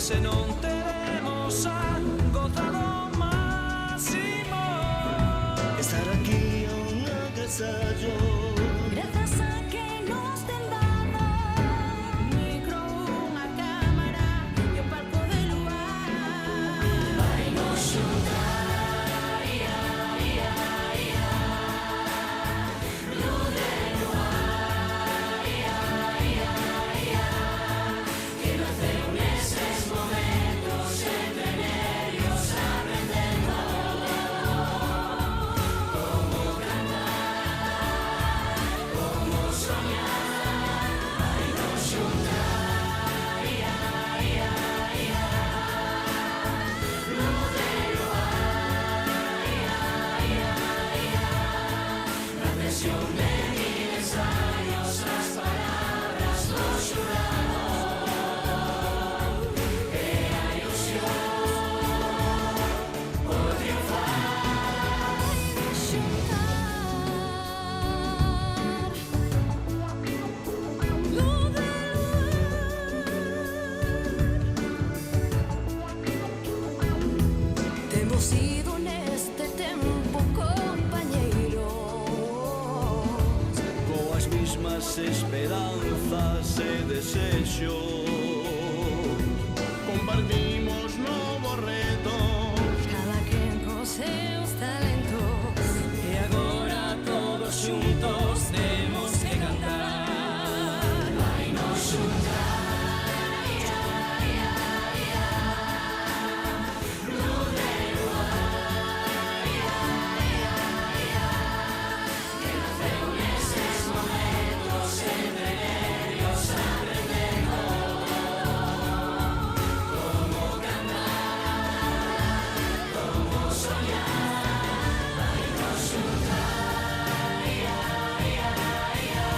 se non teremos a gozado máximo. Estar aquí é un agasallo. Grazas a que nos ten dado micro, unha cámara e o palco de luar. Vai nos xuntar, ia, ia, ia, luz de luar, ia, ia, ia, que naceu neses momentos entre nervios aprendendo como cantar, como soñar. Vai nos xuntar, ia, ia, ia, luz de luar, ia, ia, ia, na presión de mil ensayos as palabras dos xurados e a ilusión por triunfar. Luz de luar. Temos sido neste tempo compañeiros, Coas mismas esperanzas e desexos. Compartimos novos retos. cada quen cos seus talentos, E agora todos xuntos temos que cantar. vai nos xuntar, ia, ia, ia, luz de luar, ia, ia, ia, que naceu neses momentos entre nervios aprendendo como cantar, como soñar. Vai nos xuntar, ia, ia, ia,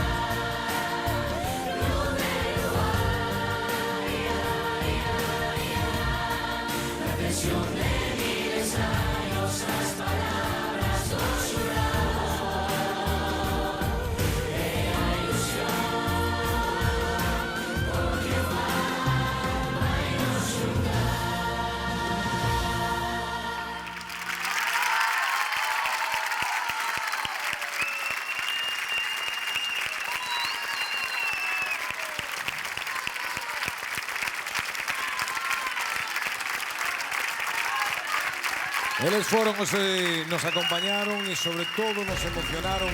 luz de luar, ia, ia, ia, na presión de mil ensayos as palabras dos xurados e a ilusión por triunfar. Vai nos Eles foron os que nos acompañaron e sobre todo nos emocionaron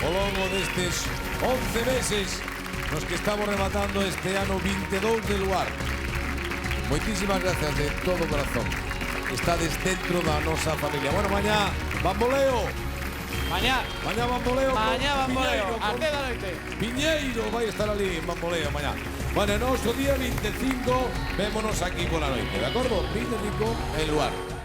ao longo destes 11 meses nos que estamos rematando este ano 22 de Luar. Moitísimas gracias de todo corazón. Estades dentro da nosa familia. Bueno, mañá, bamboleo. Mañá Bamboleo. bamboleo, a 10 da noite. Piñeiro vai estar ali en bamboleo mañá. Bueno, noso día 25, vémonos aquí pola noite, de acordo? 25 en Luar.